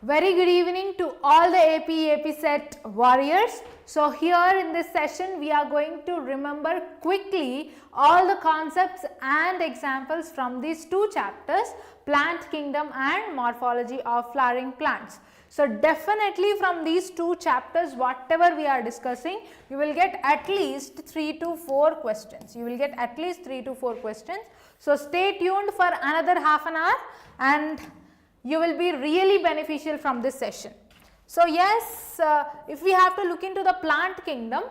Very good evening to all the AP EAPCET warriors. So here in this session we are going to remember quickly all the concepts and examples from these two chapters, Plant Kingdom and Morphology of Flowering Plants. So definitely from these two chapters, whatever we are discussing, you will get at least 3 to 4 questions. You will get at least 3 to 4 questions. So stay tuned for another half an hour and you will be really beneficial from this session. So yes, if we have to look into the plant kingdom,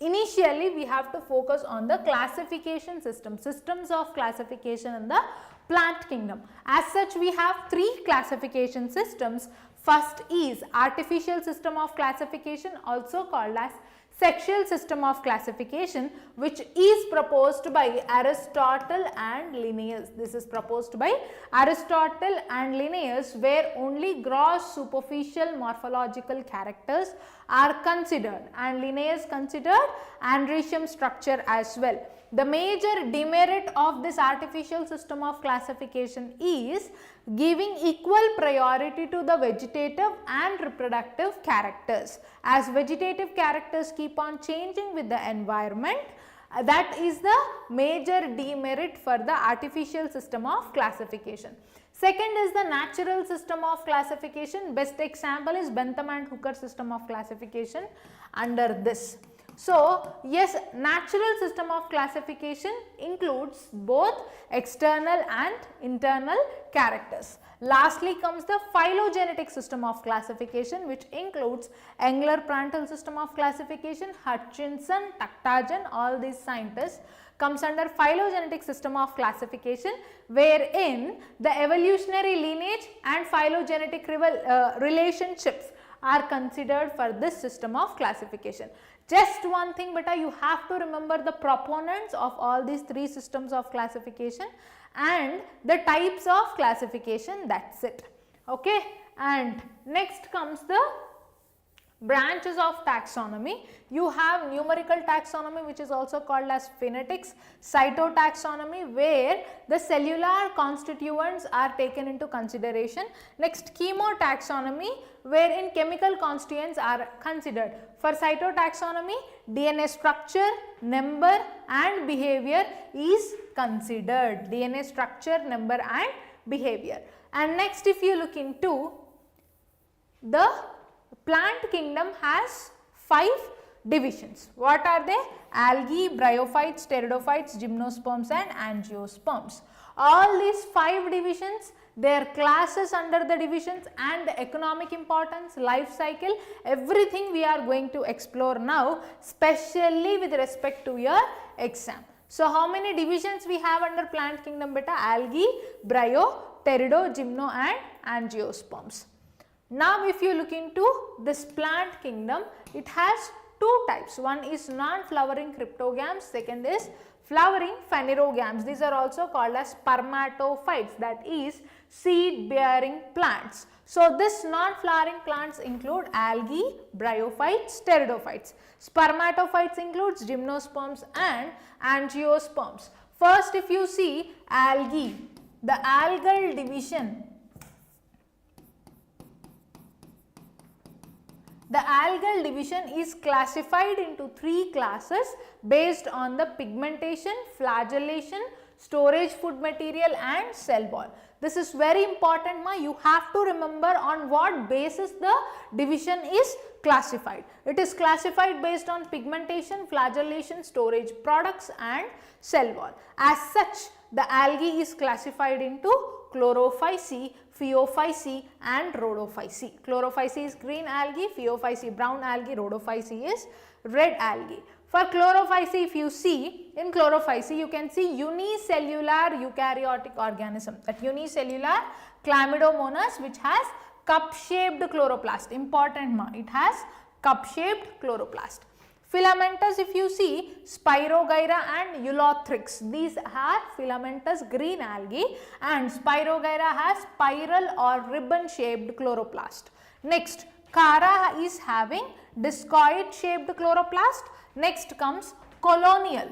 initially we have to focus on the classification system, systems of classification in the plant kingdom. As such, we have 3 classification systems. First is artificial system of classification, also called as sexual system of classification, which is proposed by Aristotle and Linnaeus. This is proposed by Aristotle and Linnaeus, where only gross superficial morphological characters are considered, and Linnaeus considered androecium structure as well. The major demerit of this artificial system of classification is giving equal priority to the vegetative and reproductive characters. As vegetative characters keep on changing with the environment, that is the major demerit for the artificial system of classification. Second is the natural system of classification. Best example is Bentham and Hooker system of classification under this. So yes, natural system of classification includes both external and internal characters. Lastly comes the phylogenetic system of classification, which includes Engler-Prandtl system of classification, Hutchinson, Takhtajan, all these scientists comes under phylogenetic system of classification, wherein the evolutionary lineage and phylogenetic relationships are considered for this system of classification. Just one thing beta, you have to remember the proponents of all these 3 systems of classification and the types of classification, that's it. Okay, and next comes the branches of taxonomy. You have numerical taxonomy, which is also called as phonetics, cytotaxonomy, where the cellular constituents are taken into consideration. Next, chemotaxonomy, wherein chemical constituents are considered. For cytotaxonomy, DNA structure, number and behavior is considered. DNA structure, number and behavior. And next, if you look into the plant kingdom, has 5 divisions. What are they? Algae, bryophytes, pteridophytes, gymnosperms and angiosperms. All these 5 divisions, their classes under the divisions and the economic importance, life cycle, everything we are going to explore now, especially with respect to your exam. So how many divisions we have under plant kingdom beta? Algae, bryo, pterido, gymno and angiosperms. Now if you look into this plant kingdom, it has 2 types. One is non-flowering cryptogams, second is flowering phanerogams. These are also called as spermatophytes, that is seed bearing plants. So this non-flowering plants include algae, bryophytes, pteridophytes. Spermatophytes includes gymnosperms and angiosperms. First, if you see algae, the algal division, the algal division is classified into 3 classes based on the pigmentation, flagellation, storage food material and cell wall. This is very important, ma. You have to remember on what basis the division is classified. It is classified based on pigmentation, flagellation, storage products and cell wall. As such, the algae is classified into chlorophyceae, phaeophyceae and rhodophyceae. Chlorophyceae is green algae, phaeophyceae brown algae, rhodophyceae is red algae. For chlorophyceae, if you see, in chlorophyceae you can see unicellular eukaryotic organism, that unicellular chlamydomonas which has cup shaped chloroplast. Important ma, it has cup shaped chloroplast. Filamentous, if you see, Spirogyra and Eulothrix, these are filamentous green algae, and Spirogyra has spiral or ribbon shaped chloroplast. Next, Chara is having discoid shaped chloroplast. Next comes colonial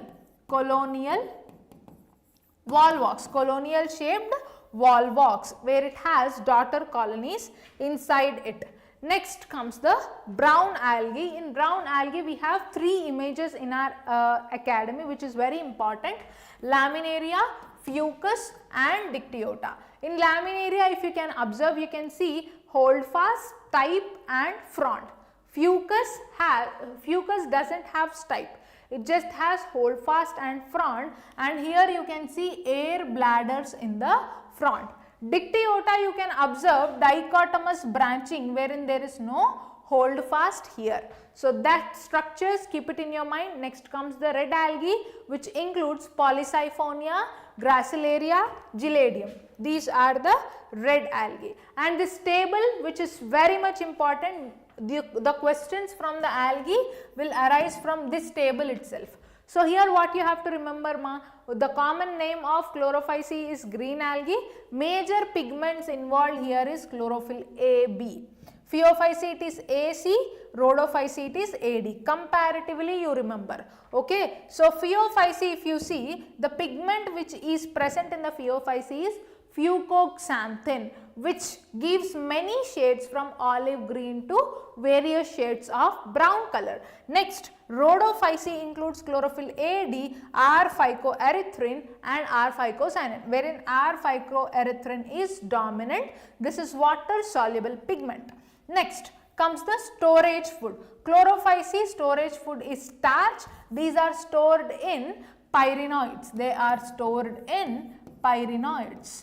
volvox, colonial shaped volvox, where it has daughter colonies inside it. Next comes the brown algae. In brown algae we have 3 images in our academy, which is very important: laminaria, fucus and dictyota. In laminaria, if you can observe, you can see holdfast, stipe and frond. Fucus doesn't have stipe, it just has holdfast and frond, and here you can see air bladders in the frond. Dictyota, you can observe dichotomous branching wherein there is no holdfast here. So that structures, keep it in your mind. Next comes the red algae, which includes Polysiphonia, Gracilaria, Giladium. These are the red algae. And this table, which is very much important, the questions from the algae will arise from this table itself. So here what you have to remember, the common name of chlorophyceae is green algae. Major pigments involved here is chlorophyll A, B. Phaeophyceae it is AC, rhodophyceae it is AD. Comparatively you remember. Okay. So phaeophyceae, if you see, the pigment which is present in the phaeophyceae is fucoxanthin, which gives many shades from olive green to various shades of brown color. Next, rhodophyceae includes chlorophyll AD, R-phycoerythrin and R-phycocyanin, wherein R-phycoerythrin is dominant. This is water soluble pigment. Next comes the storage food. Chlorophyceae storage food is starch. These are stored in pyrenoids. They are stored in pyrenoids.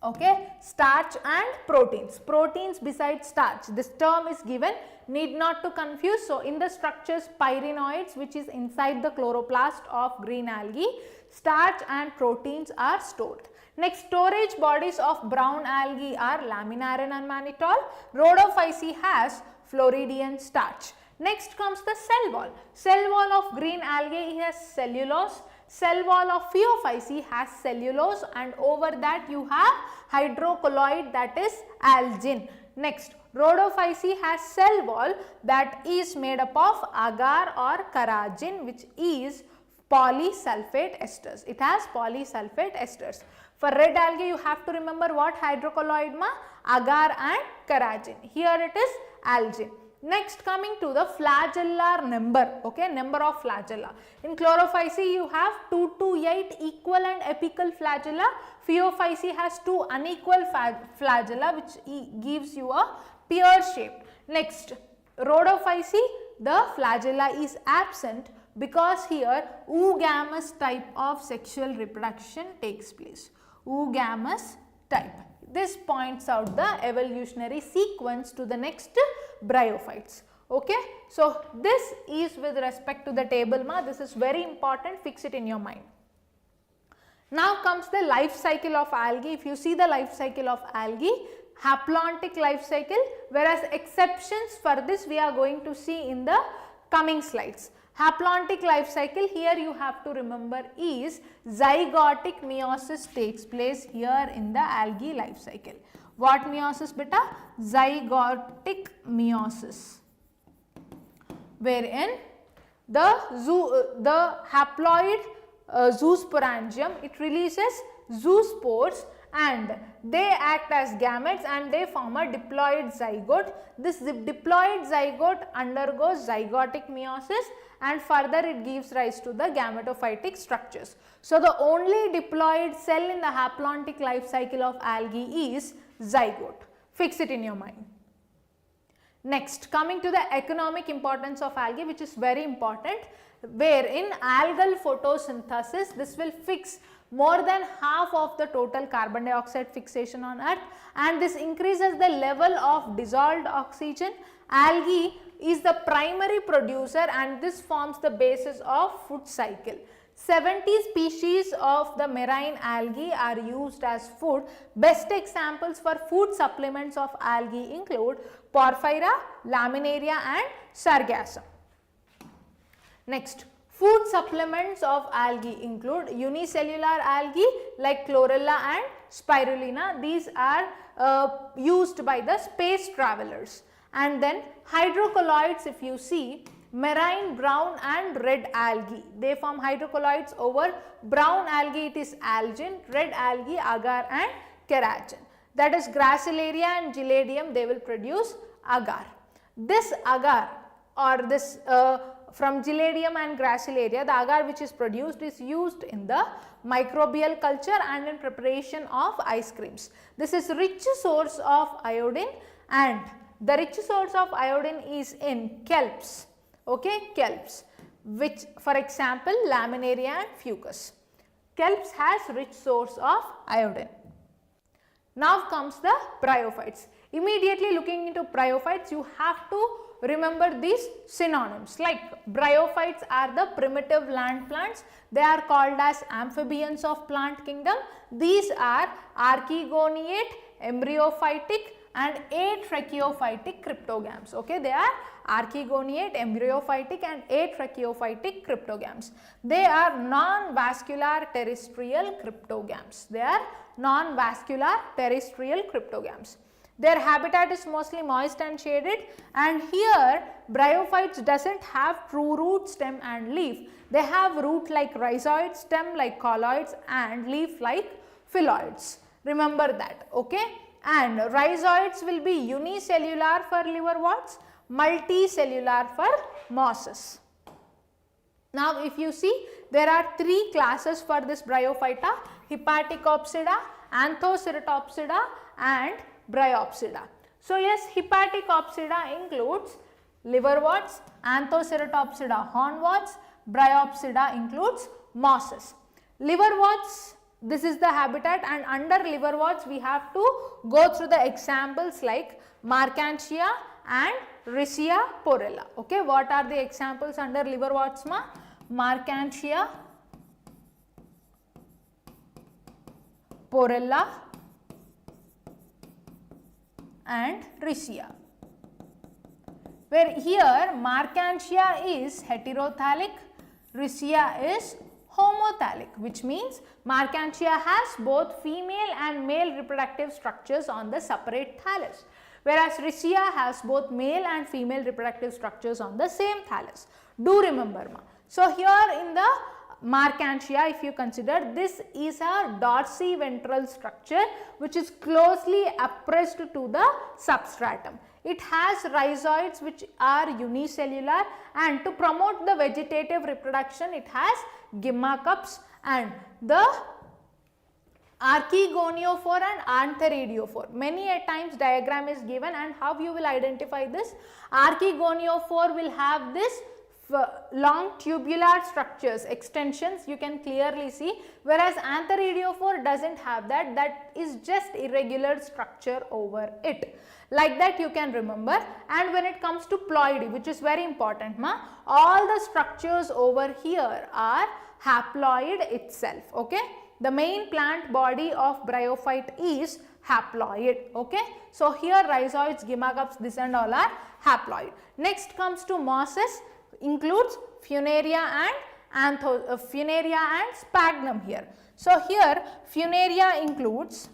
Okay, starch and proteins. Proteins besides starch. This term is given, need not to confuse. So in the structures pyrenoids, which is inside the chloroplast of green algae, starch and proteins are stored. Next, storage bodies of brown algae are laminarin and mannitol. Rhodophyceae has Floridian starch. Next comes the cell wall. Cell wall of green algae has cellulose. Cell wall of phaeophyceae has cellulose, and over that you have hydrocolloid, that is algin. Next, rhodophyceae has cell wall that is made up of agar or carrageen, which is polysulfate esters. It has polysulfate esters. For red algae, you have to remember what hydrocolloid ma? Agar and carrageen. Here it is algin. Next, coming to the flagellar number, okay, number of flagella. In chlorophyceae, you have 2 to 8 equal and apical flagella. Phaeophyceae has 2 unequal flagella, which gives you a pear shape. Next, rhodophyceae, the flagella is absent because here oogamous type of sexual reproduction takes place. Oogamous type. This points out the evolutionary sequence to the next bryophytes. Okay. So this is with respect to the table ma. This is very important, fix it in your mind. Now comes the life cycle of algae. If you see the life cycle of algae, haplontic life cycle, whereas exceptions for this we are going to see in the coming slides. Haplontic life cycle, here you have to remember, is zygotic meiosis takes place here in the algae life cycle. What meiosis beta? Zygotic meiosis, wherein the haploid zoosporangium, it releases zoospores and they act as gametes and they form a diploid zygote. This diploid zygote undergoes zygotic meiosis and further it gives rise to the gametophytic structures. So the only diploid cell in the haplontic life cycle of algae is zygote. Fix it in your mind. Next, coming to the economic importance of algae, which is very important, where in algal photosynthesis, this will fix more than half of the total carbon dioxide fixation on earth, and this increases the level of dissolved oxygen. Algae is the primary producer and this forms the basis of food cycle. 70 species of the marine algae are used as food. Best examples for food supplements of algae include Porphyra, Laminaria and Sargassum. Next, food supplements of algae include unicellular algae like Chlorella and Spirulina. These are used by the space travelers. And then hydrocolloids, if you see, marine brown and red algae. They form hydrocolloids over brown algae, it is algin, red algae, agar and keratin. That is Gracilaria and Giladium, they will produce agar. This agar or this from Giladium and Gracilaria, the agar which is produced is used in the microbial culture and in preparation of ice creams. This is rich source of iodine, and the rich source of iodine is in kelps, okay, kelps, which for example laminaria and fucus. Kelps has rich source of iodine. Now comes the bryophytes. Immediately looking into bryophytes, you have to remember these synonyms, like bryophytes are the primitive land plants. They are called as amphibians of plant kingdom. These are archegoniate, embryophytic and atracheophytic cryptogams. Okay, they are archegoniate, embryophytic and atracheophytic cryptogams. They are non-vascular terrestrial cryptogams. They are non-vascular terrestrial cryptogams. Their habitat is mostly moist and shaded, and here bryophytes doesn't have true root, stem and leaf. They have root like rhizoids, stem like colloids and leaf like phylloids. Remember that, okay? And rhizoids will be unicellular for liverworts, multicellular for mosses. Now if you see, there are three classes for this bryophyta: Hepaticopsida, Anthoceratopsida and Bryopsida. So yes, Hepaticopsida includes liverworts, Anthoceratopsida hornworts, Bryopsida includes mosses. Liverworts, this is the habitat, and under liverworts we have to go through the examples like Marchantia and Riccia porella. Okay, what are the examples under liverworts, ma? Marchantia, porella and Riccia, where here Marchantia is heterothallic, Riccia is homothallic, which means Marchantia has both female and male reproductive structures on the separate thallus, whereas Riccia has both male and female reproductive structures on the same thallus. Do remember, ma. So here in the Marchantia, if you consider, this is a dorsiventral structure which is closely appressed to the substratum. It has rhizoids which are unicellular, and to promote the vegetative reproduction it has gymma cups, and the archegoniophore and antheridiophore. Many a times diagram is given, and how you will identify this? Archegoniophore will have this long tubular structures, extensions you can clearly see, whereas antheridiophore doesn't have that, that is just irregular structure over it. Like that you can remember. And when it comes to ploidy, which is very important, ma, all the structures over here are haploid itself, okay. The main plant body of bryophyte is haploid, okay. So here rhizoids, gymma cups, this and all are haploid. Next comes to mosses, includes Funaria and sphagnum here. So here Funaria includes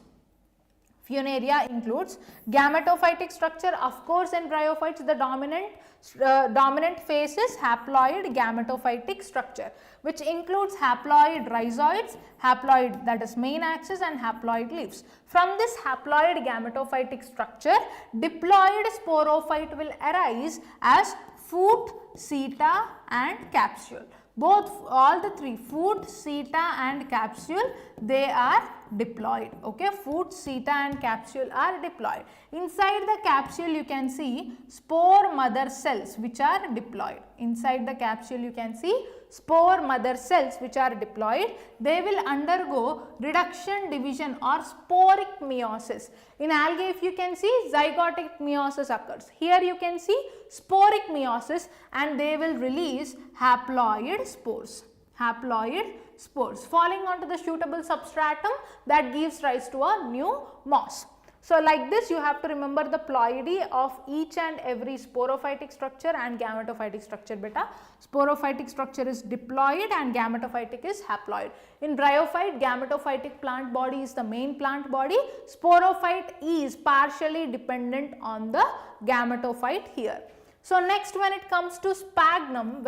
gametophytic structure. Of course in bryophytes the dominant phase is haploid gametophytic structure, which includes haploid rhizoids, haploid, that is main axis, and haploid leaves. From this haploid gametophytic structure, diploid sporophyte will arise as foot, seta and capsule. Both, all the three, foot, seta and capsule, they are diploid, okay. Foot, seta and capsule are diploid. Inside the capsule you can see spore mother cells which are diploid. Inside the capsule you can see spore mother cells which are diploid. They will undergo reduction division or sporic meiosis. In algae, if you can see, zygotic meiosis occurs. Here you can see sporic meiosis, and they will release haploid spores. Haploid spores falling onto the suitable substratum that gives rise to a new moss. So like this you have to remember the ploidy of each and every sporophytic structure and gametophytic structure beta. Sporophytic structure is diploid and gametophytic is haploid. In bryophyte, gametophytic plant body is the main plant body. Sporophyte is partially dependent on the gametophyte here. So next, when it comes to sphagnum,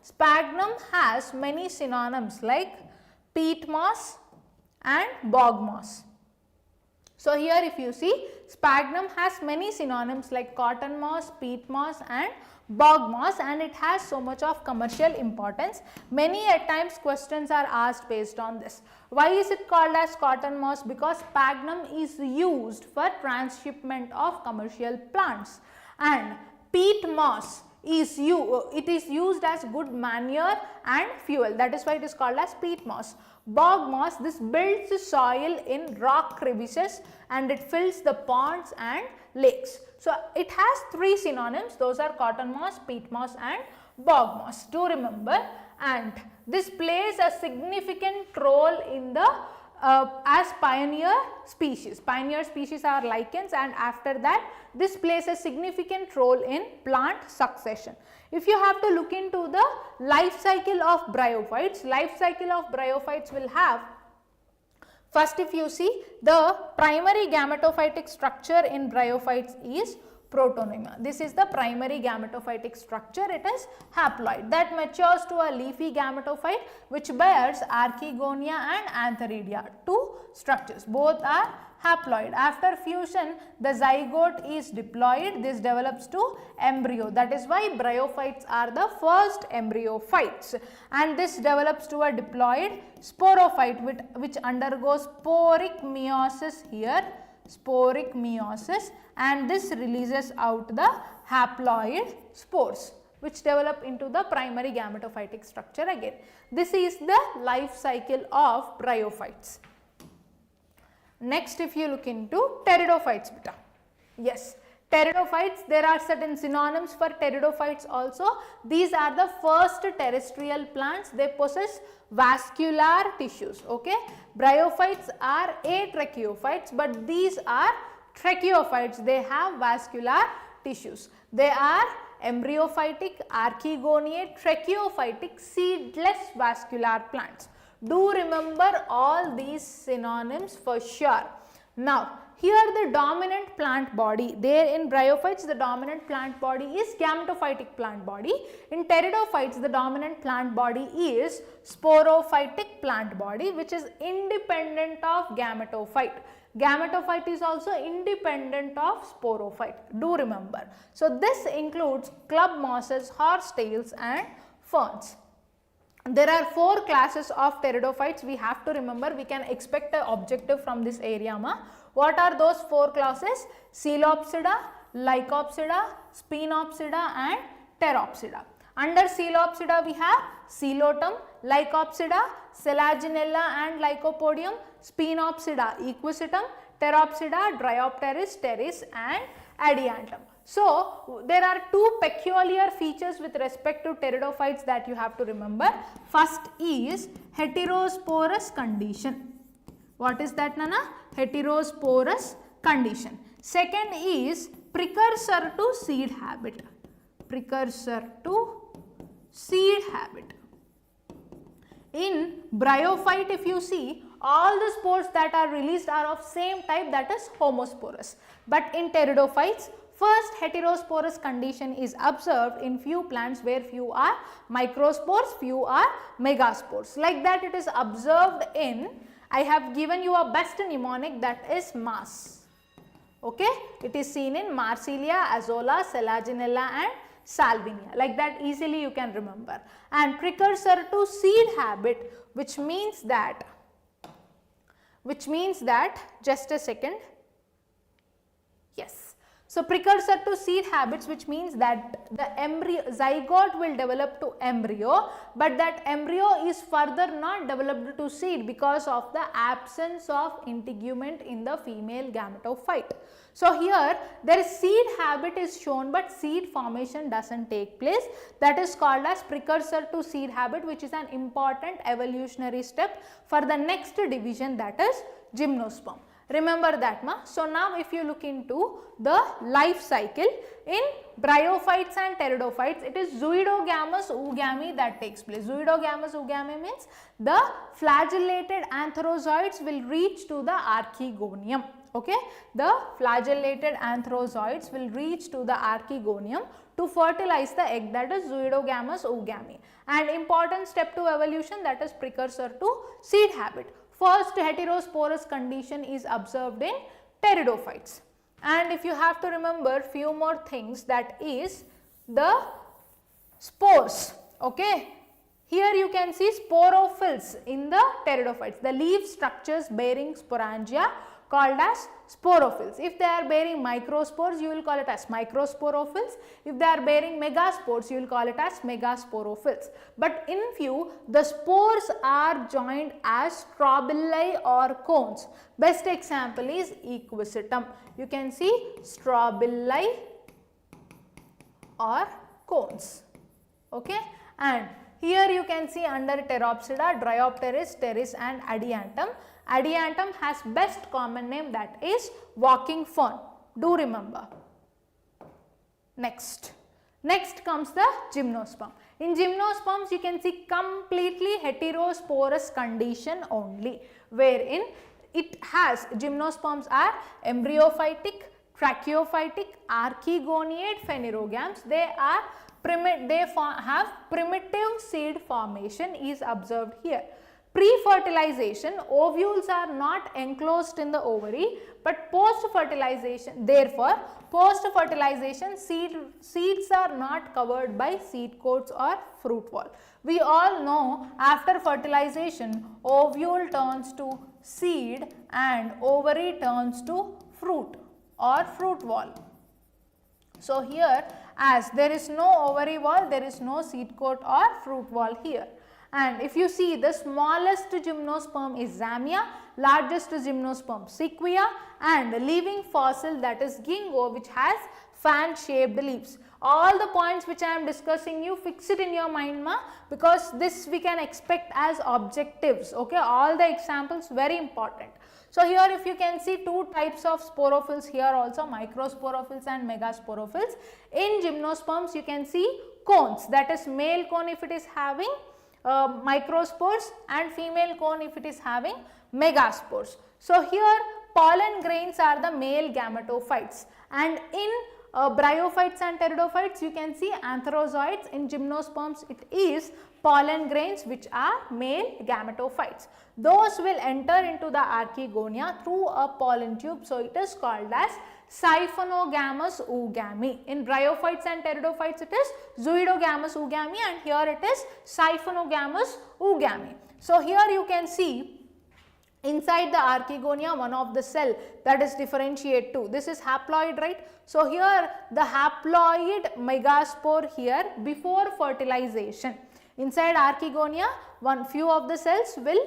sphagnum has many synonyms like peat moss and bog moss. So here if you see, sphagnum has many synonyms like cotton moss, peat moss and bog moss, and it has so much of commercial importance. Many at times questions are asked based on this. Why is it called as cotton moss? Because sphagnum is used for transshipment of commercial plants, and peat moss is used as good manure and fuel. That is why it is called as peat moss. Bog moss, this builds the soil in rock crevices and it fills the ponds and lakes. So it has three synonyms, those are cotton moss, peat moss and bog moss. Do remember, and this plays a significant role in the as pioneer species. Pioneer species are lichens, and after that this plays a significant role in plant succession. If you have to look into the life cycle of bryophytes, will have, first if you see, the primary gametophytic structure in bryophytes is protonema. This is the primary gametophytic structure. It is haploid that matures to a leafy gametophyte which bears archegonia and antheridia, two structures. Both are haploid. After fusion, the zygote is diploid. This develops to embryo. That is why bryophytes are the first embryophytes, and this develops to a diploid sporophyte which undergoes sporic meiosis here, sporic meiosis, and this releases out the haploid spores which develop into the primary gametophytic structure again. This is the life cycle of bryophytes. Next, if you look into pteridophytes, beta. Yes, pteridophytes, there are certain synonyms for pteridophytes also. These are the first terrestrial plants. They possess vascular tissues. Okay, bryophytes are atracheophytes, but these are tracheophytes. They have vascular tissues. They are embryophytic, archegoniate, tracheophytic, seedless vascular plants. Do remember all these synonyms for sure. Now, here the dominant plant body, there in bryophytes the dominant plant body is gametophytic plant body. In pteridophytes the dominant plant body is sporophytic plant body, which is independent of gametophyte. Gametophyte is also independent of sporophyte. Do remember. So this includes club mosses, horsetails and ferns. There are 4 classes of pteridophytes. We have to remember, we can expect an objective from this area. What are those 4 classes? Coelopsida, Lycopsida, Sphenopsida and Pteropsida. Under Coelopsida we have Coelotum, Lycopsida, Selaginella and Lycopodium, Sphenopsida, Equisetum, Pteropsida, Dryopteris, Pteris and Adiantum. So, there are 2 peculiar features with respect to pteridophytes that you have to remember. First is heterosporous condition. What is that, Nana? Heterosporous condition. Second is precursor to seed habit. Precursor to seed habit. In bryophyte, if you see, all the spores that are released are of same type, that is homosporous. But in pteridophytes, first heterosporous condition is observed in few plants where few are microspores, few are megaspores. Like that it is observed in, I have given you a best mnemonic, that is Mars. Okay, it is seen in Marsilia, Azolla, Selaginella and Salvinia. Like that easily you can remember. And precursor to seed habit, which means that, just a second, yes. So, precursor to seed habits, which means that the zygote will develop to embryo, but that embryo is further not developed to seed because of the absence of integument in the female gametophyte. So, here their seed habit is shown, but seed formation does not take place. That is called as precursor to seed habit, which is an important evolutionary step for the next division, that is gymnosperm. Remember that, ma. So now if you look into the life cycle in bryophytes and pteridophytes, it is zooidogamous oogamy that takes place. Zooidogamous oogamy means the flagellated antherozoids will reach to the archegonium. Okay, the flagellated antherozoids will reach to the archegonium to fertilize the egg, that is zooidogamous oogamy. And important step to evolution, that is precursor to seed habit. First heterosporous condition is observed in pteridophytes. And if you have to remember few more things, that is the spores. Okay, here you can see sporophylls in the pteridophytes, the leaf structures bearing sporangia called as sporophylls. If they are bearing microspores, you will call it as microsporophylls. If they are bearing megaspores, you will call it as megasporophylls. But in few, the spores are joined as strobili or cones. Best example is equisetum. You can see strobili or cones. Okay, and here you can see under Pteropsida, Dryopteris, Pteris and Adiantum. Adiantum has best common name, that is walking fern. Do remember. Next comes the gymnosperm. In gymnosperms you can see completely heterosporous condition only, wherein it has gymnosperms are embryophytic, tracheophytic, archegoniate phanerogams. They have primitive seed formation is observed here. Pre-fertilization, ovules are not enclosed in the ovary, but post-fertilization, therefore post-fertilization seeds are not covered by seed coats or fruit wall. We all know after fertilization, ovule turns to seed and ovary turns to fruit or fruit wall. So here, as there is no ovary wall, there is no seed coat or fruit wall here. And if you see, the smallest gymnosperm is Zamia, largest gymnosperm Sequoia, and living fossil, that is Ginkgo, which has fan shaped leaves. All the points which I am discussing, you fix it in your mind, ma, because this we can expect as objectives. Okay, all the examples very important. So here if you can see two types of sporophylls here also, microsporophylls and megasporophylls. In gymnosperms you can see cones, that is male cone if it is having microspores and female cone if it is having megaspores. So here pollen grains are the male gametophytes, and in bryophytes and pteridophytes you can see antherozoids. In gymnosperms it is pollen grains which are male gametophytes. Those will enter into the archegonia through a pollen tube, so it is called as siphonogamous oogamy. In bryophytes and pteridophytes it is zooidogamous oogamy, and here it is siphonogamous oogamy. So here you can see inside the archegonia one of the cell that is differentiate to, this is haploid, right? So here the haploid megaspore here before fertilization. Inside archegonia, one few of the cells will,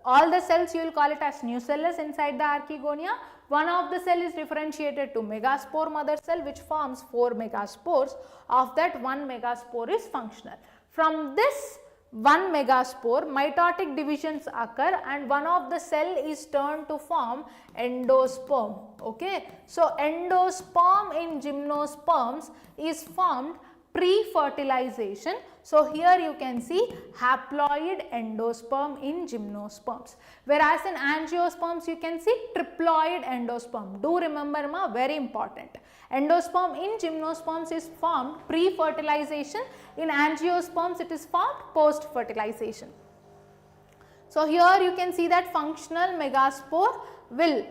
all the cells you will call it as nucellus inside the archegonia. One of the cell is differentiated to megaspore mother cell which forms 4 megaspores. Of that, 1 megaspore is functional. From this 1 megaspore, mitotic divisions occur and one of the cell is turned to form endosperm. Okay. So endosperm in gymnosperms is formed pre-fertilization. So here you can see haploid endosperm in gymnosperms, whereas in angiosperms you can see triploid endosperm. Do remember, ma, very important. Endosperm in gymnosperms is formed pre-fertilization, in angiosperms it is formed post-fertilization. So here you can see that functional megaspore will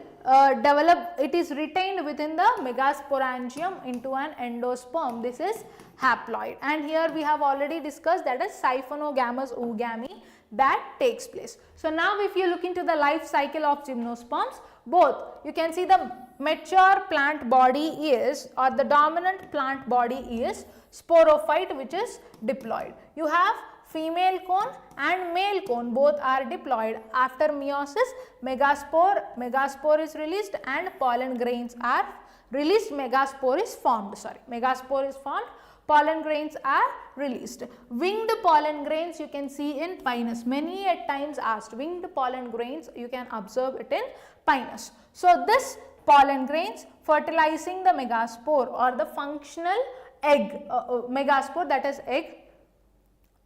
develop, it is retained within the megasporangium into an endosperm. This is haploid, and here we have already discussed that is siphonogamous oogamy that takes place. So now if you look into the life cycle of gymnosperms, both you can see the mature plant body is, or the dominant plant body is sporophyte which is diploid. You have female cone and male cone, both are diploid. After meiosis, megaspore is released and pollen grains are released, megaspore is formed, pollen grains are released. Winged pollen grains you can see in Pinus. Many a times asked, winged pollen grains you can observe it in Pinus. So this pollen grains fertilizing the megaspore or the functional egg, megaspore, that is egg,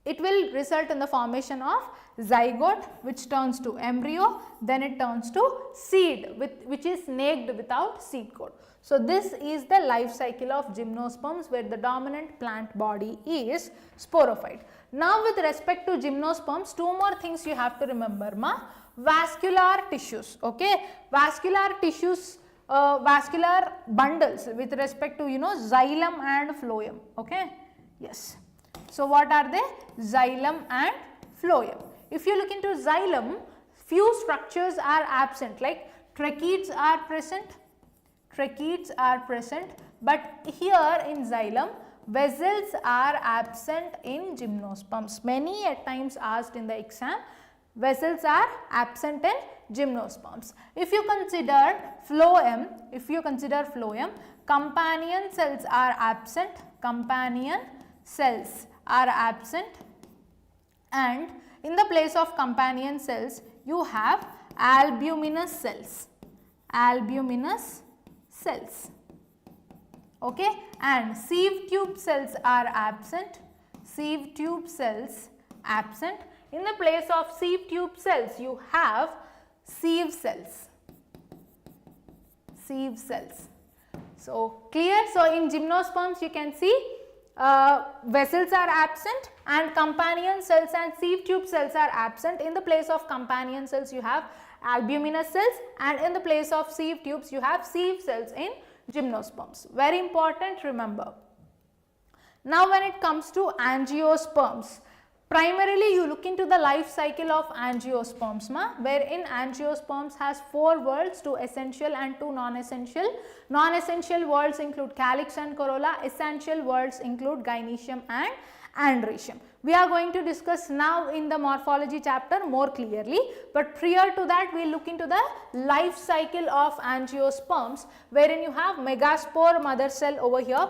it will result in the formation of zygote, which turns to embryo, then it turns to seed, which is naked without seed coat. So this is the life cycle of gymnosperms, where the dominant plant body is sporophyte. Now with respect to gymnosperms, two more things you have to remember, ma. Vascular tissues, okay, vascular tissues, vascular bundles with respect to, you know, xylem and phloem, okay, yes. So what are they? Xylem and phloem. If you look into xylem, few structures are absent, like tracheids are present, but here in xylem, vessels are absent in gymnosperms. Many at times asked in the exam, vessels are absent in gymnosperms. If you consider phloem, companion cells are absent, and in the place of companion cells you have albuminous cells, okay, and sieve tube cells are absent, in the place of sieve tube cells you have sieve cells. So clear? So in gymnosperms you can see vessels are absent and companion cells and sieve tube cells are absent. In the place of companion cells you have albuminous cells, and in the place of sieve tubes you have sieve cells in gymnosperms. Very important, remember. Now when it comes to angiosperms, primarily you look into the life cycle of angiosperms, wherein angiosperms has 4 whorls, 2 essential and 2 non-essential. Non-essential whorls include calyx and corolla, essential whorls include gynoecium and androecium. We are going to discuss now in the morphology chapter more clearly, but prior to that we will look into the life cycle of angiosperms, wherein you have megaspore mother cell over here,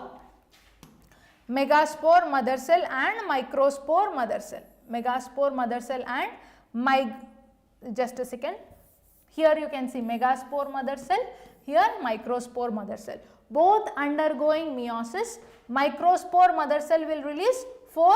megaspore mother cell and microspore mother cell, just a second, here you can see megaspore mother cell, here microspore mother cell, both undergoing meiosis. Microspore mother cell will release 4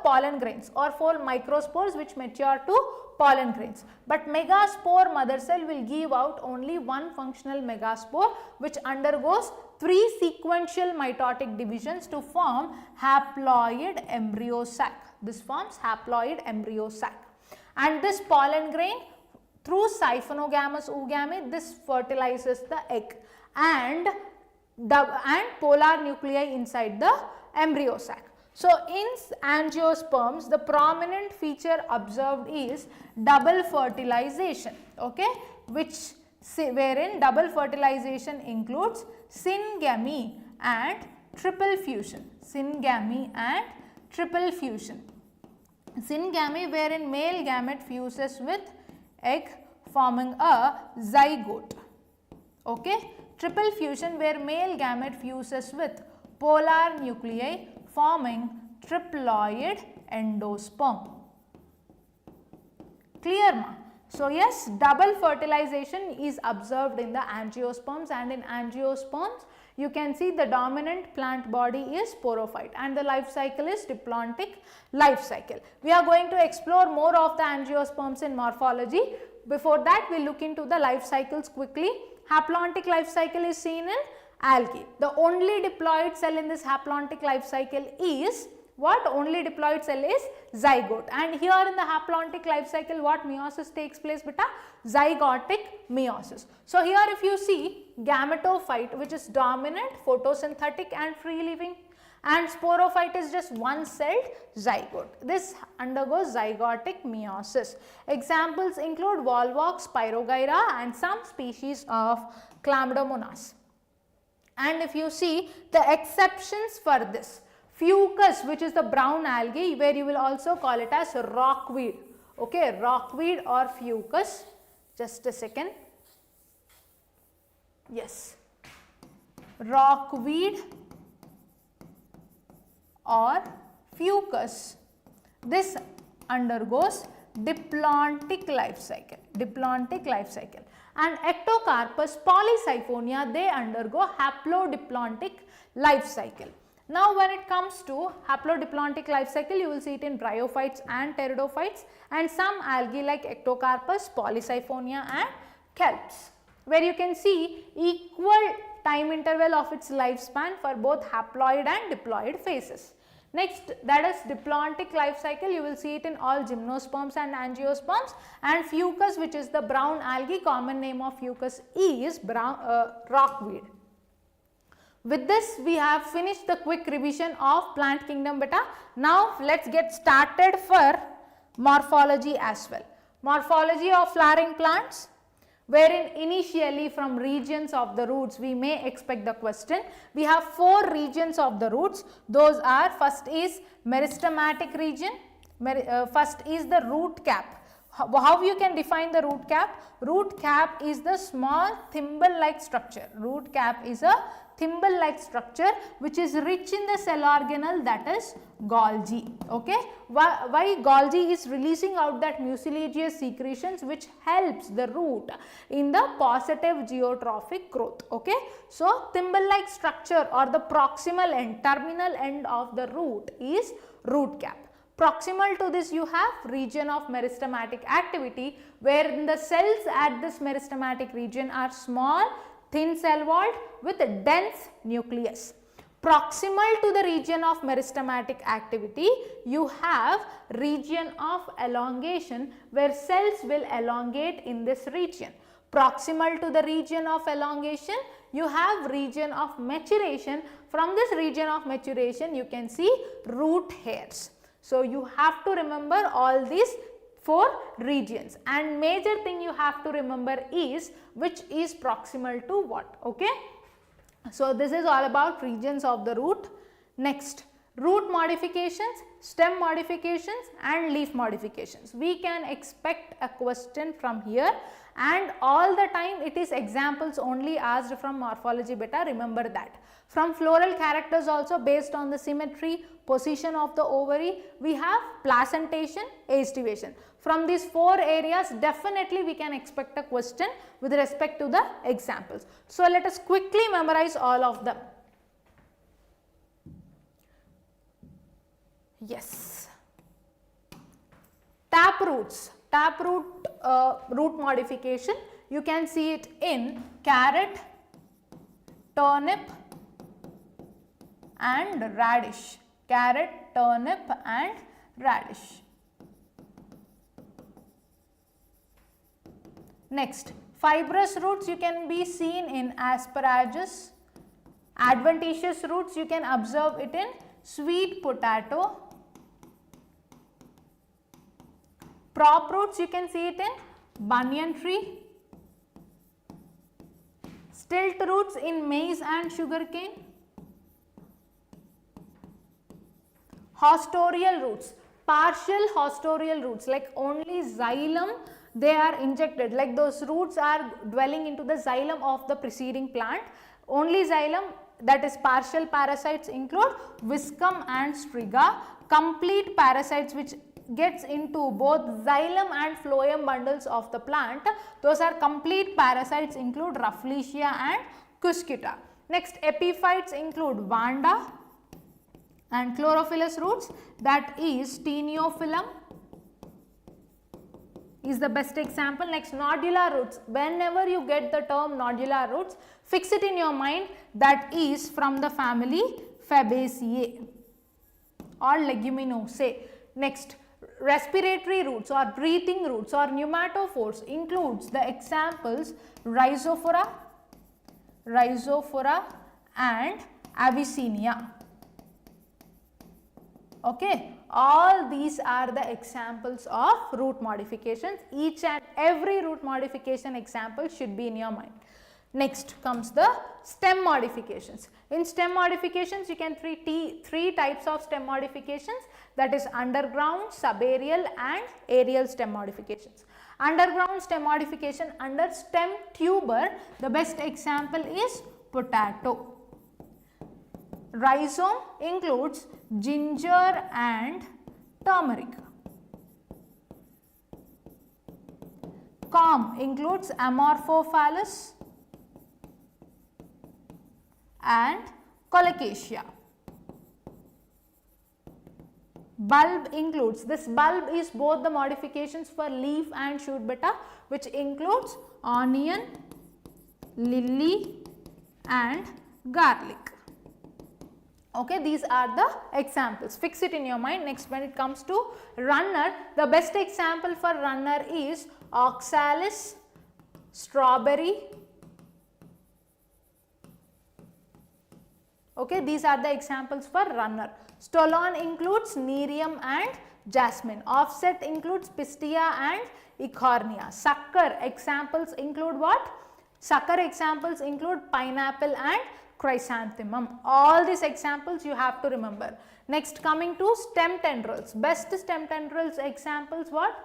pollen grains or 4 microspores which mature to pollen grains, but megaspore mother cell will give out only 1 functional megaspore which undergoes 3 sequential mitotic divisions to form haploid embryo sac. This forms haploid embryo sac, and this pollen grain through siphonogamous oogame, this fertilizes the egg and polar nuclei inside the embryo sac. So in angiosperms, the prominent feature observed is double fertilization, okay, wherein double fertilization includes syngamy and triple fusion. Syngamy wherein male gamete fuses with egg forming a zygote, okay. Triple fusion where male gamete fuses with polar nuclei forming triploid endosperm. Clear, ma? So yes, double fertilization is observed in the angiosperms, and in angiosperms you can see the dominant plant body is sporophyte and the life cycle is diplontic life cycle. We are going to explore more of the angiosperms in morphology. Before that, we will look into the life cycles quickly. Haplontic life cycle is seen in algae. The only diploid cell in this haplontic life cycle is what? Only diploid cell is zygote, and here in the haplontic life cycle what meiosis takes place, beta? Zygotic meiosis. So here if you see gametophyte, which is dominant, photosynthetic and free living, and sporophyte is just one celled zygote. This undergoes zygotic meiosis. Examples include volvox, Pyrogyra and some species of Chlamydomonas. And if you see the exceptions for this, fucus, which is the brown algae, where you will also call it as rockweed, okay, rockweed or fucus, just a second, yes, rockweed or fucus. This undergoes diplontic life cycle, and Ectocarpus polysyphonia, they undergo haplodiplontic life cycle. Now when it comes to haplodiplontic life cycle, you will see it in bryophytes and pteridophytes, and some algae like Ectocarpus polysyphonia and kelps, where you can see equal time interval of its lifespan for both haploid and diploid phases. Next, that is diplontic life cycle, you will see it in all gymnosperms and angiosperms, and fucus, which is the brown algae, common name of fucus is rockweed. With this, we have finished the quick revision of plant kingdom beta. Now let us get started for morphology as well. Morphology of flowering plants, wherein initially from regions of the roots we may expect the question. We have 4 regions of the roots. Those are, first is meristematic region, first is the root cap. How you can define the root cap? Root cap is the small thimble like structure. Root cap is a thimble like structure which is rich in the cell organelle, that is Golgi. Okay, why Golgi is releasing out that mucilaginous secretions which helps the root in the positive geotrophic growth. Okay, so thimble like structure or the proximal end, terminal end of the root is root cap. Proximal to this you have region of meristematic activity, where the cells at this meristematic region are small, thin cell walled with a dense nucleus. Proximal to the region of meristematic activity, you have region of elongation, where cells will elongate in this region. Proximal to the region of elongation, you have region of maturation. From this region of maturation, you can see root hairs. So you have to remember all these 4 regions, and major thing you have to remember is which is proximal to what. Okay, so this is all about regions of the root. Next, root modifications, stem modifications and leaf modifications. We can expect a question from here, and all the time it is examples only asked from morphology beta, remember that. From floral characters also, based on the symmetry, position of the ovary, we have placentation, aestivation. From these 4 areas, definitely we can expect a question with respect to the examples. So let us quickly memorize all of them. Yes. Taproots, root modification, you can see it in carrot, turnip and radish. Carrot, turnip and radish. Next, fibrous roots you can be seen in asparagus. Adventitious roots you can observe it in sweet potato. Prop roots you can see it in banyan tree. Stilt roots in maize and sugarcane. Hostorial roots, partial hostorial roots, like only xylem they are injected, like those roots are dwelling into the xylem of the preceding plant. Only xylem, that is partial parasites include viscum and striga. Complete parasites which gets into both xylem and phloem bundles of the plant, those are complete parasites include Rafflesia and Cuscuta. Next, epiphytes include Vanda and chlorophyllous roots, that is Taeniophyllum is the best example. Next, nodular roots, whenever you get the term nodular roots, fix it in your mind, that is from the family Fabaceae or Leguminosae. Next, respiratory roots or breathing roots or pneumatophores includes the examples Rhizophora and Avicennia. Okay, all these are the examples of root modifications. Each and every root modification example should be in your mind. Next comes the stem modifications. In stem modifications, you can see 3 types of stem modifications, that is underground, subaerial and aerial stem modifications. Underground stem modification under stem tuber, the best example is potato. rhizome includes ginger and turmeric. Corm includes Amorphophallus and Colocasia. Bulb includes, this bulb is both the modifications for leaf and shoot beta, which includes onion, lily and garlic. Okay, these are the examples. Fix it in your mind. Next, when it comes to runner, the best example for runner is oxalis, strawberry. Okay, these are the examples for runner. Stolon includes nerium and jasmine. Offset includes pistia and eichhornia. Sucker examples include what? Sucker examples include pineapple and chrysanthemum. All these examples you have to remember. Next, coming to stem tendrils. Best stem tendrils examples what?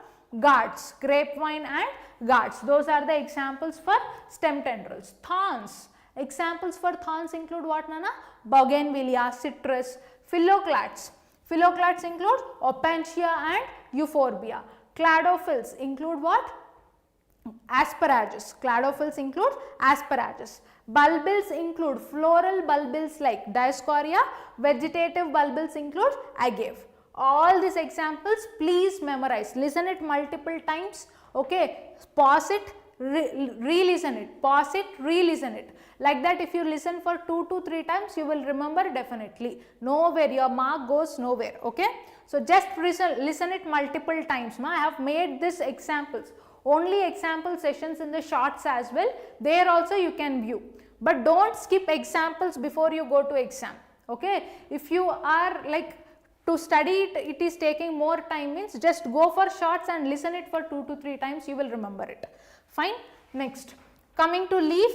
Gourds, grapevine and gourds. Those are the examples for stem tendrils. Thorns. Examples for thorns include what, Nana? Bougainvillea, citrus. Phylloclades. Phylloclades include opuntia and euphorbia. Cladophylls include what? Asparagus. Cladophylls include asparagus. Bulbils include floral bulbils like Dioscorea. Vegetative bulbils include agave. All these examples please memorize. Listen it multiple times. Okay, pause it, re-listen it, pause it, re-listen it. Like that, if you listen for 2 to 3 times, you will remember definitely. Nowhere, your mark goes nowhere. Okay, so just listen it multiple times. I have made this examples. Only example sessions in the shorts as well. There also you can view. But don't skip examples before you go to exam. Okay, if you are like to study it, it is taking more time, means just go for shorts and listen it for 2 to 3 times, you will remember it. Fine. Next, coming to leaf.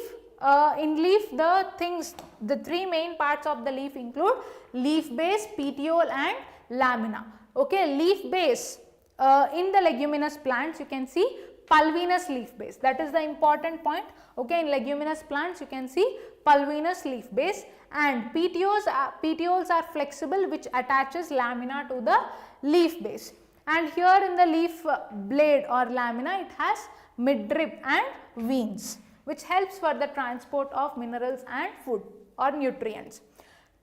In leaf, the 3 main parts of the leaf include leaf base, petiole and lamina. Okay, leaf base, in the leguminous plants you can see pulvinous leaf base. That is the important point. Okay, in leguminous plants you can see pulvinous leaf base, and petioles are flexible, which attaches lamina to the leaf base. And here in the leaf blade or lamina, it has midrib and veins, which helps for the transport of minerals and food or nutrients.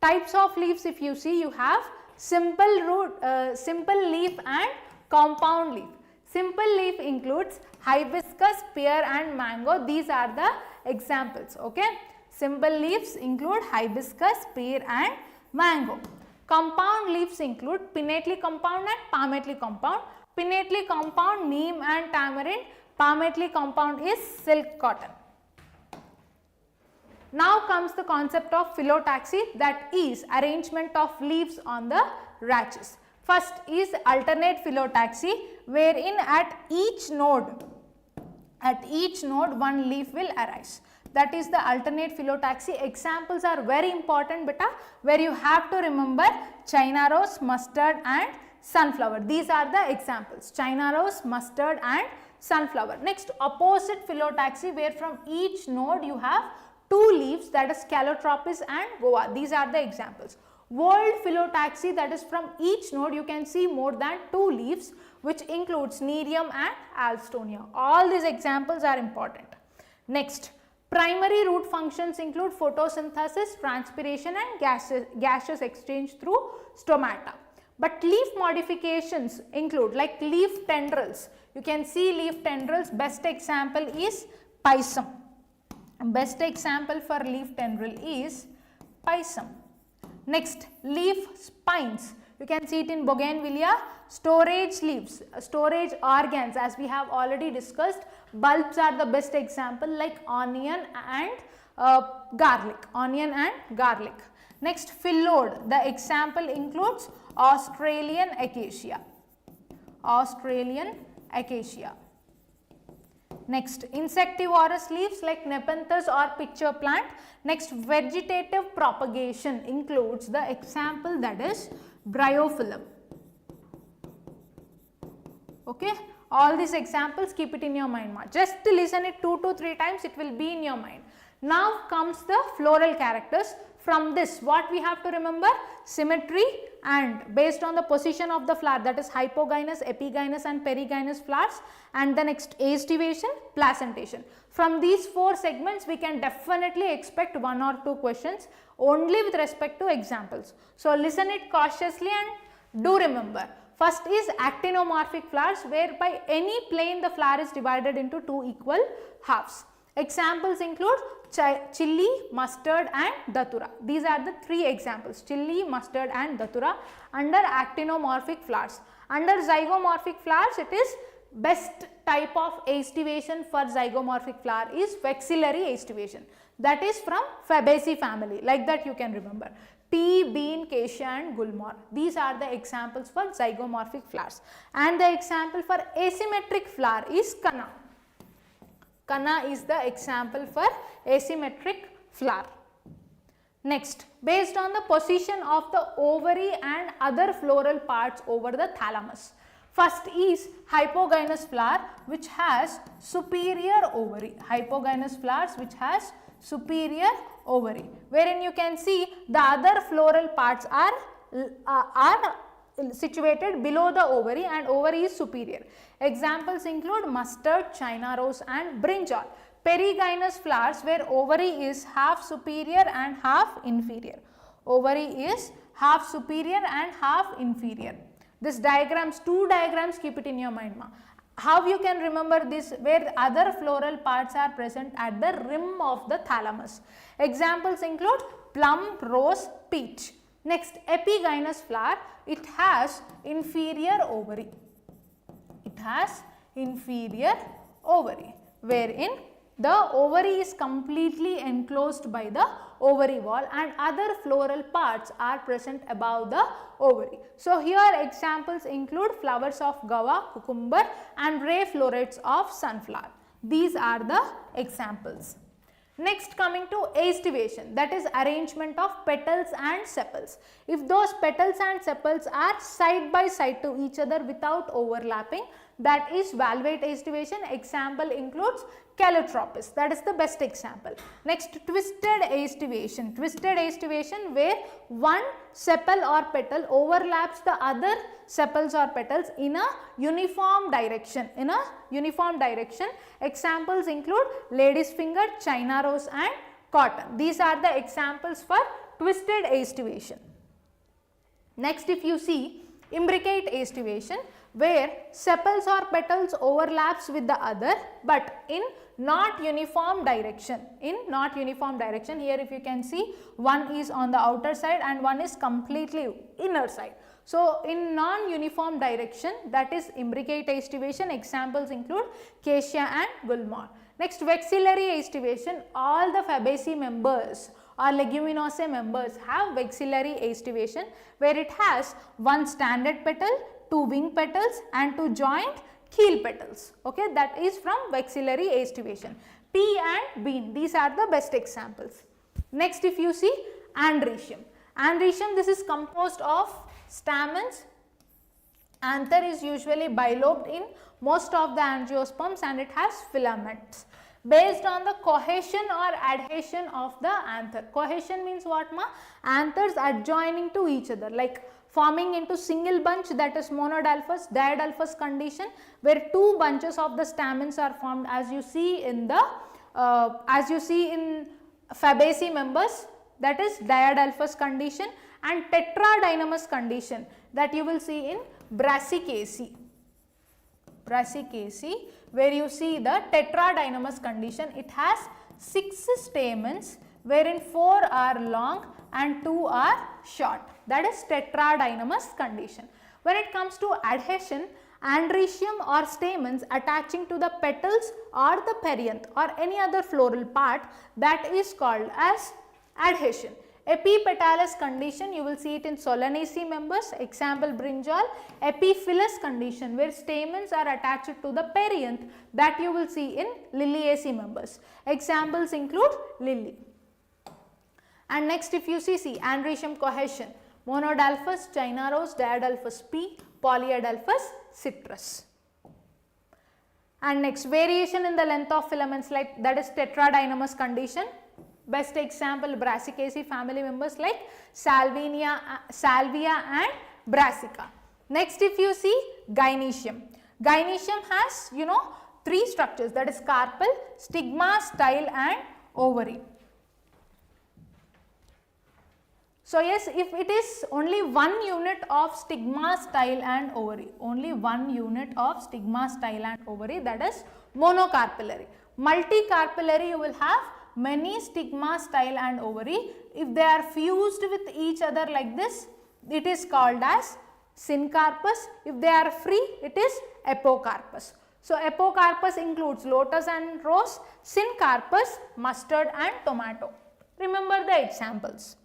Types of leaves, if you see, you have simple leaf and compound leaf. Simple leaf includes hibiscus, pear and mango. These are the examples. Okay, simple leaves include hibiscus, pear and mango. Compound leaves include pinnately compound and palmately compound. Pinnately compound, neem and tamarind. Palmately compound is silk cotton. Now comes the concept of phyllotaxy, that is arrangement of leaves on the rachis. First is alternate phyllotaxy, wherein at each node one leaf will arise. That is the alternate phyllotaxy. Examples are very important beta, where you have to remember China rose, mustard and sunflower. These are the examples: China rose, mustard and sunflower. Next, opposite phyllotaxy, where from each node you have 2 leaves, that is Calotropis and Goa. These are the examples. World phyllotaxy, that is from each node you can see more than 2 leaves, which includes Nerium and Alstonia. All these examples are important. Next, primary root functions include photosynthesis, transpiration and gaseous exchange through stomata. But leaf modifications include like leaf tendrils. You can see leaf tendrils. Best example is pisum. Best example for leaf tendril is pisum. Next, leaf spines. You can see it in Bougainvillea. Storage leaves, storage organs, as we have already discussed. Bulbs are the best example, like onion and garlic. Onion and garlic. Next, phyllodes. The example includes Australian acacia. Australian acacia. Next, insectivorous leaves like Nepenthes or pitcher plant. Next, vegetative propagation includes the example, that is Bryophyllum. Okay, all these examples keep it in your mind. Just listen it 2 to 3 times, it will be in your mind. Now comes the floral characters. From this, what we have to remember? Symmetry, and based on the position of the flower, that is hypogynous, epigynous and perigynous flowers, and the next aestivation, placentation. From these 4 segments, we can definitely expect 1 or 2 questions only with respect to examples. So listen it cautiously and do remember. First is actinomorphic flowers, whereby any plane the flower is divided into 2 equal halves. Examples include chili, mustard and datura. These are the 3 examples: chili, mustard and datura under actinomorphic flowers. Under zygomorphic flowers, it is best type of aestivation for zygomorphic flower is vexillary aestivation, that is from Fabaceae family, like that you can remember. Tea, bean, cassia and gulmohar. These are the examples for zygomorphic flowers. And the example for asymmetric flower is kanna. Kanna is the example for asymmetric flower. Next, based on the position of the ovary and other floral parts over the thalamus. First is hypogynous flower, which has superior ovary. Hypogynous flowers which has superior ovary, wherein you can see the other floral parts are situated below the ovary and ovary is superior. Examples include mustard, china rose and brinjal. Perigynous flowers where ovary is half superior and half inferior. Ovary is half superior and half inferior. This diagrams, 2 diagrams, keep it in your mind, ma. How you can remember this? Where other floral parts are present at the rim of the thalamus. Examples include plum, rose, peach. Next, epigynous flower, it has inferior ovary. It has inferior ovary, wherein the ovary is completely enclosed by the ovary wall and other floral parts are present above the ovary. So here examples include flowers of guava, cucumber and ray florets of sunflower. These are the examples. Next, coming to aestivation, that is arrangement of petals and sepals. If those petals and sepals are side by side to each other without overlapping, that is valvate aestivation. Example includes calotropis, that is the best example. Next, twisted aestivation. Twisted aestivation where one sepal or petal overlaps the other sepals or petals in a uniform direction. Examples include lady's finger, china rose and cotton. These are the examples for twisted aestivation. Next, if you see imbricate aestivation, where sepals or petals overlaps with the other but in not uniform direction. Here if you can see, one is on the outer side and one is completely inner side. So in non-uniform direction, that is imbricate aestivation. Examples include cassia and gulmohar. Next, vexillary aestivation. All the Fabaceae members or Leguminosae members have vexillary aestivation, where it has one standard petal, 2 wing petals and 2 joint keel petals. Okay, that is from vexillary aestivation. Pea and bean, these are the best examples. Next, if you see andrecium. Andrecium, this is composed of stamens. Anther is usually bilobed in most of the angiosperms and it has filaments. Based on the cohesion or adhesion of the anther. Cohesion means what, ma? Anthers adjoining to each other, like forming into single bunch, that is monodelphous. Diadelphous condition, where 2 bunches of the stamens are formed, as you see in the Fabaceae members, that is diadelphous condition, and tetradynamous condition that you will see in Brassicaceae. Where you see the tetradynamous condition, it has 6 stamens wherein 4 are long and 2 are short. That is tetradynamous condition. When it comes to adhesion, andrecium or stamens attaching to the petals or the perianth or any other floral part, that is called as adhesion. Epipetalous condition, you will see it in Solanaceae members. Example brinjal. Epiphyllous condition, where stamens are attached to the perianth, that you will see in Liliaceae members. Examples include lily. And next, if you see andrecium cohesion, monodelphous, china rose, diadelphous pea, polyadelphous citrus. And next, variation in the length of filaments, like that is tetradynamous condition. Best example, Brassicaceae family members like Salvia and Brassica. Next, if you see Gynoecium. Gynoecium has, you know, 3 structures, that is carpel, stigma, style and ovary. So yes, if it is only 1 unit of stigma, style and ovary, only 1 unit of stigma, style and ovary, that is monocarpellary. Multicarpellary, you will have many stigma, style and ovary. If they are fused with each other like this, it is called as syncarpus. If they are free, it is apocarpus. So apocarpus includes lotus and rose, syncarpus, mustard and tomato. Remember the examples.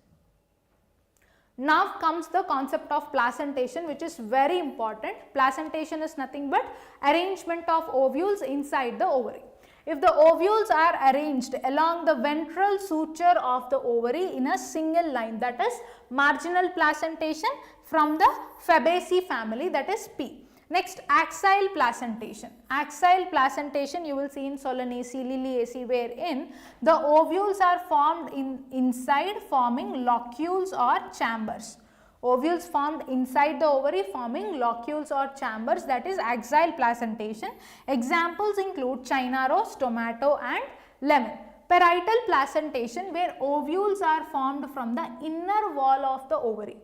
Now comes the concept of placentation, which is very important. Placentation is nothing but arrangement of ovules inside the ovary. If the ovules are arranged along the ventral suture of the ovary in a single line, that is marginal placentation from the Fabaceae family, that is P. Next, axile placentation. Axile placentation you will see in Solanaceae, Liliaceae, wherein the ovules are formed inside forming locules or chambers. Ovules formed inside the ovary forming locules or chambers, that is axile placentation. Examples include China rose, tomato and lemon. Parietal placentation, where ovules are formed from the inner wall of the ovary.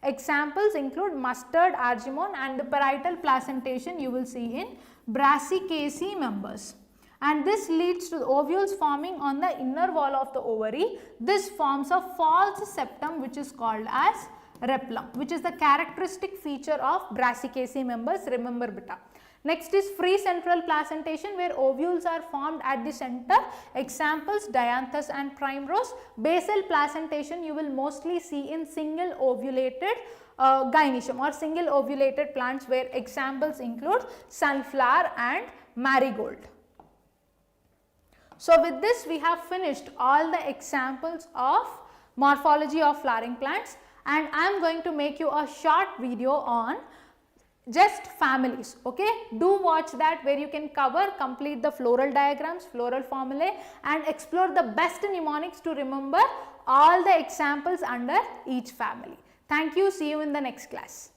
Examples include mustard, argemone, and the parietal placentation you will see in Brassicaceae members. And this leads to the ovules forming on the inner wall of the ovary. This forms a false septum which is called as replum, which is the characteristic feature of Brassicaceae members, remember beta. Next is free central placentation, where ovules are formed at the center. Examples dianthus and primrose. Basal placentation you will mostly see in single ovulated gynoecium or single ovulated plants, where examples include sunflower and marigold. So with this we have finished all the examples of morphology of flowering plants, and I am going to make you a short video on just families. Okay, do watch that, where you can complete the floral diagrams, floral formulae, and explore the best mnemonics to remember all the examples under each family. Thank you. See you in the next class.